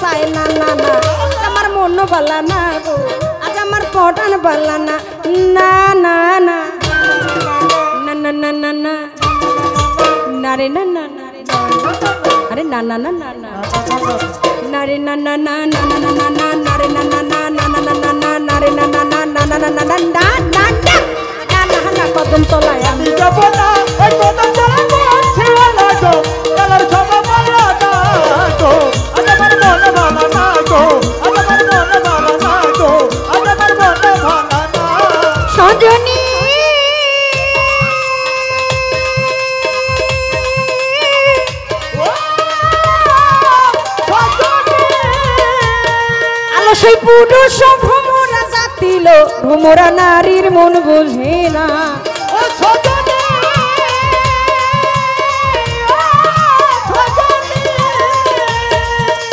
চায় না না না আমার মন বালা না গো আজ আমার পটান বালা না না না না না না না না না না রে না না না রে আরে না না না না না না রে না না না না না না না না রে না না না না না না না না রে না না না না না না না না না না না কদম তলায় আমি যাব না ওই কদম তলায় বলছি না গো কালার সবা বলা না গো আজ আমার মন ভালো না গো আজ আমার মন ভালো না গো আজ আমার মন ভালো না সজনী সেই পুরুষ ভ্রমরা জাতিল ভ্রমরা নারীর মন বোঝে না ও সজনী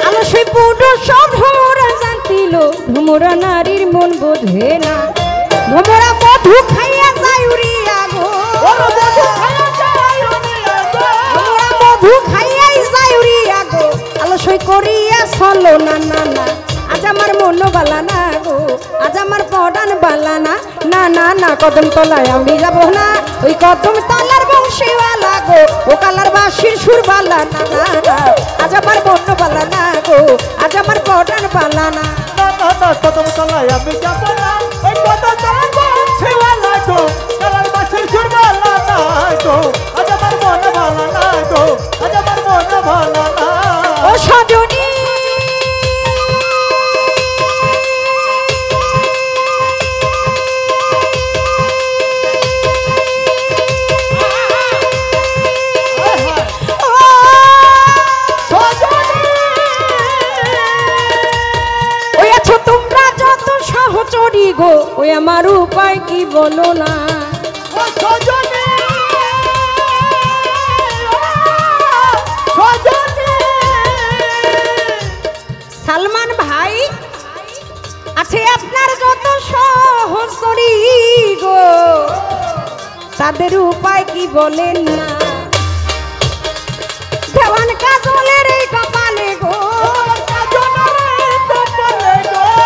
আলো সেই পুরুষ ভ্রমরা জাতিল ভ্রমরা নারীর মন বোঝে না ভ্রমরা মধু খাইয়া যায় উড়িয়া গো মধু খাইয়া যায় উড়িয়া গো ভ্রমরা মধু খাইয়াই যায় উড়িয়া গো আলো সেই করিয়া চলো না না না আজ আমার মন বালা না গো আজ আমার পড়ান বালা না না না না কদম তলায় আমি যাব না ওই কদম তলার বংশীওয়ালা গো ও কালার বাঁশির সুর বালা না না না আজ আমার মন বালা না গো আজ আমার পড়ান বালা না না না না কদম তলায় আমি যাব না ওই কদম তলায় বলছি না গো কালার বাঁশির সুর বালা না গো আজ আমার মন ভালো না গো আজ আমার মন ভালো না ও সজনী চড়ি গো ওই আমার উপায় কি বলো না ও সজনী সালমান ভাই আছে আপনার যত সহচরী গো তাদের উপায় কি বলেন না দেওয়ান কাজলের এই কপালে গো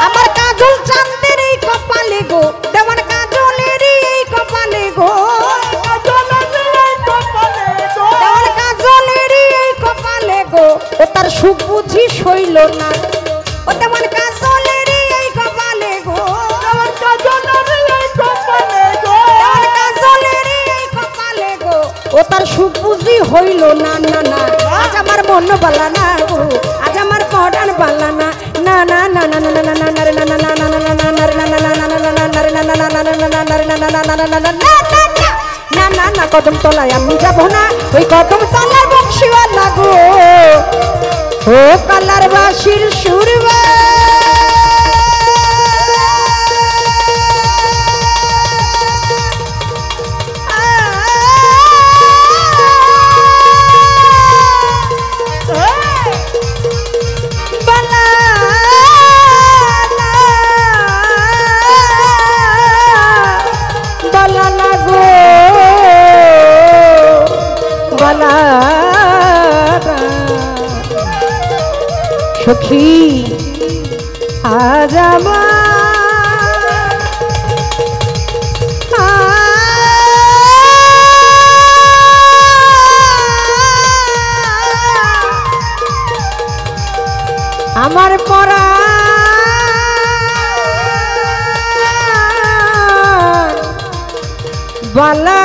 আমার কাজল চাঁদের এই কপালে গো দেওয়ান কাজলের এই কপালে গো দেওয়ান কাজলের এই কপালে গো ও তার সুখ বুঝি সইল না ও দেওয়ান কাজলের এই কপালে গো দেওয়ান কাজলের এই কপালে গো দেওয়ান কাজলের এই কপালে গো ও তার সুখ বুঝি হইল না না না আজ আমার মন বালা না গো আজ আমার পড়ান বালা না না না না না না না না না না না না না না না না কদম তলায় আমি যাব না ওই কদম তলার বংশীওয়ালা গো ও কালার বাঁশির সুরবা সখী আজ আমার পরা বালা